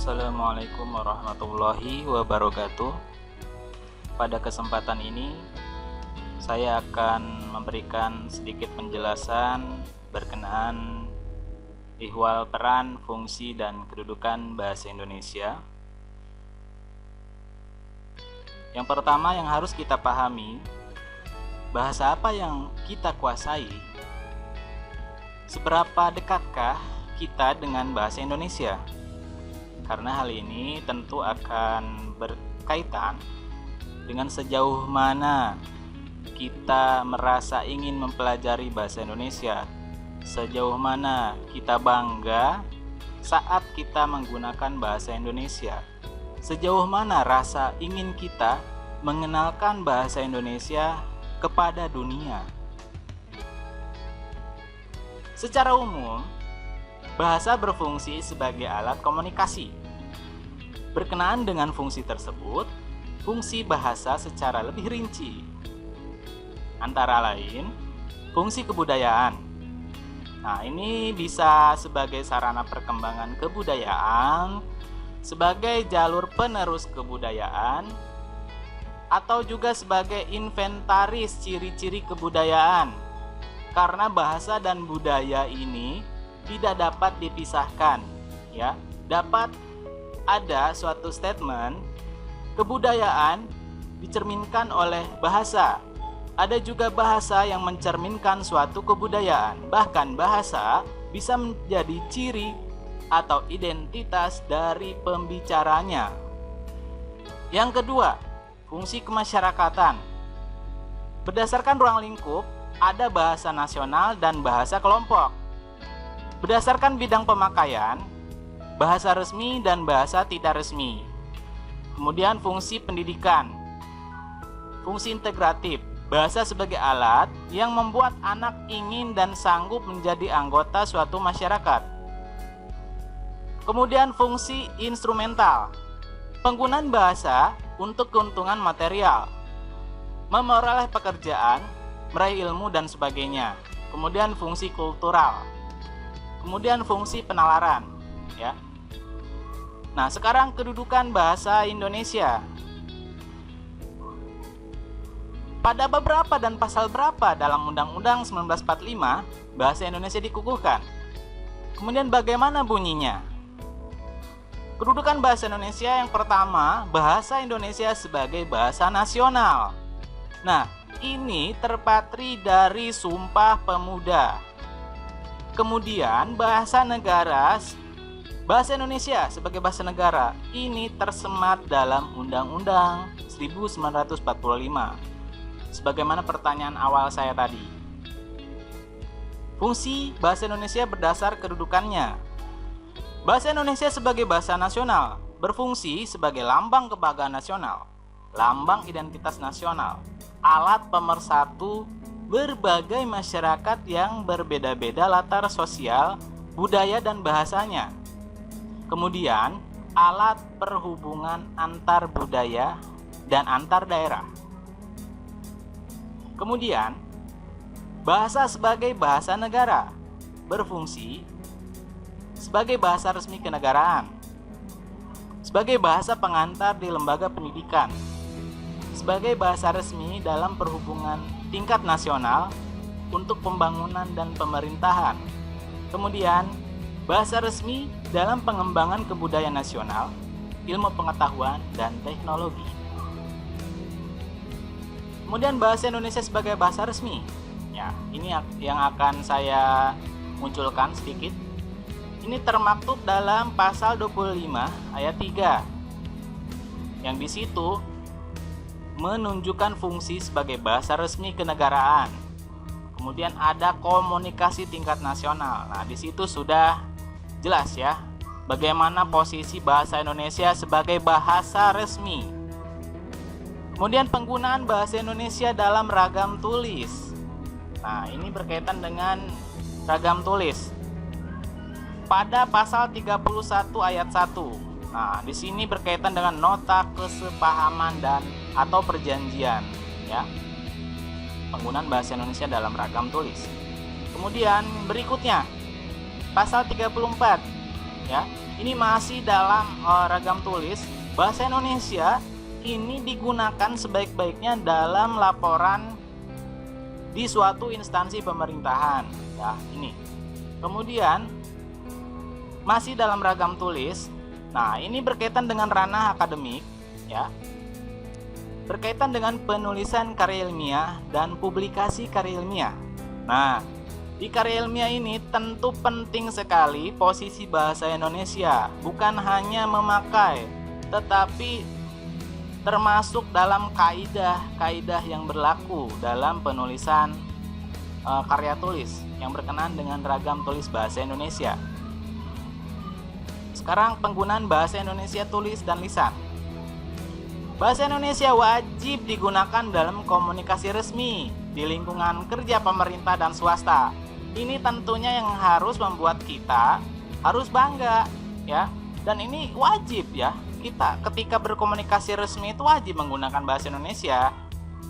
Assalamualaikum warahmatullahi wabarakatuh. Pada kesempatan ini saya akan memberikan sedikit penjelasan berkenaan ihwal peran, fungsi, dan kedudukan bahasa Indonesia. Yang pertama yang harus kita pahami, bahasa apa yang kita kuasai? Seberapa dekatkah kita dengan bahasa Indonesia? Karena hal ini tentu akan berkaitan dengan sejauh mana kita merasa ingin mempelajari bahasa Indonesia, sejauh mana kita bangga saat kita menggunakan bahasa Indonesia, sejauh mana rasa ingin kita mengenalkan bahasa Indonesia kepada dunia. Secara umum, bahasa berfungsi sebagai alat komunikasi. Berkenaan dengan fungsi tersebut, fungsi bahasa secara lebih rinci, antara lain fungsi kebudayaan. Nah, ini bisa sebagai sarana perkembangan kebudayaan, sebagai jalur penerus kebudayaan, atau juga sebagai inventaris ciri-ciri kebudayaan. Karena bahasa dan budaya ini tidak dapat dipisahkan, ya. Dapat ada suatu statement kebudayaan dicerminkan oleh bahasa. Ada juga bahasa yang mencerminkan suatu kebudayaan. Bahkan bahasa bisa menjadi ciri atau identitas dari pembicaranya. Yang kedua, fungsi kemasyarakatan. Berdasarkan ruang lingkup, ada bahasa nasional dan bahasa kelompok. Berdasarkan bidang pemakaian, bahasa resmi dan bahasa tidak resmi. Kemudian fungsi pendidikan. Fungsi integratif, bahasa sebagai alat yang membuat anak ingin dan sanggup menjadi anggota suatu masyarakat. Kemudian fungsi instrumental, penggunaan bahasa untuk keuntungan material, memperoleh pekerjaan, meraih ilmu dan sebagainya. Kemudian fungsi kultural. Kemudian fungsi penalaran, ya. Nah, sekarang kedudukan bahasa Indonesia. Pada bab berapa dan pasal berapa dalam Undang-Undang 1945 bahasa Indonesia dikukuhkan? Kemudian bagaimana bunyinya? Kedudukan bahasa Indonesia yang pertama, bahasa Indonesia sebagai bahasa nasional. Nah, ini terpatri dari Sumpah Pemuda. Kemudian bahasa negara, bahasa Indonesia sebagai bahasa negara ini tersemat dalam Undang-Undang 1945. Sebagaimana pertanyaan awal saya tadi. Fungsi bahasa Indonesia berdasar kedudukannya. Bahasa Indonesia sebagai bahasa nasional berfungsi sebagai lambang kebanggaan nasional, lambang identitas nasional, alat pemersatu berbagai masyarakat yang berbeda-beda latar sosial, budaya, dan bahasanya. Kemudian, alat perhubungan antar budaya dan antar daerah. Kemudian, bahasa sebagai bahasa negara berfungsi sebagai bahasa resmi kenegaraan, sebagai bahasa pengantar di lembaga pendidikan, sebagai bahasa resmi dalam perhubungan tingkat nasional untuk pembangunan dan pemerintahan. Kemudian, bahasa resmi dalam pengembangan kebudayaan nasional, ilmu pengetahuan, dan teknologi. Kemudian bahasa Indonesia sebagai bahasa resmi. Ya, ini yang akan saya munculkan sedikit. Ini termaktub dalam pasal 25 ayat 3. Yang di situ menunjukkan fungsi sebagai bahasa resmi kenegaraan. Kemudian ada komunikasi tingkat nasional. Nah, di situ sudah jelas ya bagaimana posisi bahasa Indonesia sebagai bahasa resmi. Kemudian penggunaan bahasa Indonesia dalam ragam tulis. Nah, ini berkaitan dengan ragam tulis. Pada pasal 31 ayat 1. Nah, di sini berkaitan dengan nota kesepahaman dan atau perjanjian, ya. Penggunaan bahasa Indonesia dalam ragam tulis. Kemudian berikutnya, pasal 34 ya. Ini masih dalam ragam tulis. Bahasa Indonesia ini digunakan sebaik-baiknya dalam laporan di suatu instansi pemerintahan, ya. Ini. Kemudian masih dalam ragam tulis. Nah, ini berkaitan dengan ranah akademik, ya. Berkaitan dengan penulisan karya ilmiah dan publikasi karya ilmiah. Nah, di karya ilmiah ini tentu penting sekali posisi bahasa Indonesia, bukan hanya memakai, tetapi termasuk dalam kaidah-kaidah yang berlaku dalam penulisan karya tulis yang berkenaan dengan ragam tulis bahasa Indonesia. Sekarang penggunaan bahasa Indonesia tulis dan lisan. Bahasa Indonesia wajib digunakan dalam komunikasi resmi di lingkungan kerja pemerintah dan swasta. Ini tentunya yang harus membuat kita harus bangga, ya. Dan ini wajib, ya. Kita ketika berkomunikasi resmi itu wajib menggunakan bahasa Indonesia.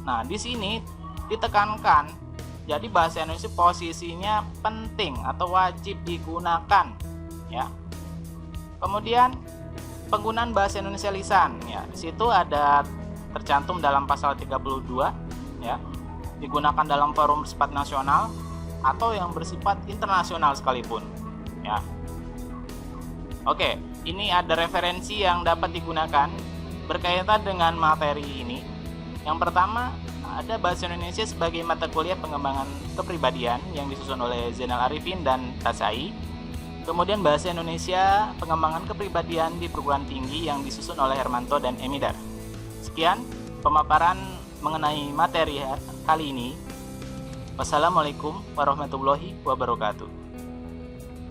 Nah, di sini ditekankan, jadi bahasa Indonesia posisinya penting atau wajib digunakan, ya. Kemudian penggunaan bahasa Indonesia lisan, ya. Di situ ada tercantum dalam pasal 32, ya. Digunakan dalam forum bersifat nasional atau yang bersifat internasional sekalipun, ya. Oke, ini ada referensi yang dapat digunakan berkaitan dengan materi ini. Yang pertama, ada bahasa Indonesia sebagai mata kuliah pengembangan kepribadian yang disusun oleh Zainal Arifin dan Tasai. Kemudian bahasa Indonesia pengembangan kepribadian di perguruan tinggi yang disusun oleh Hermanto dan Emidar. Sekian pemaparan mengenai materi kali ini. Wassalamualaikum warahmatullahi wabarakatuh.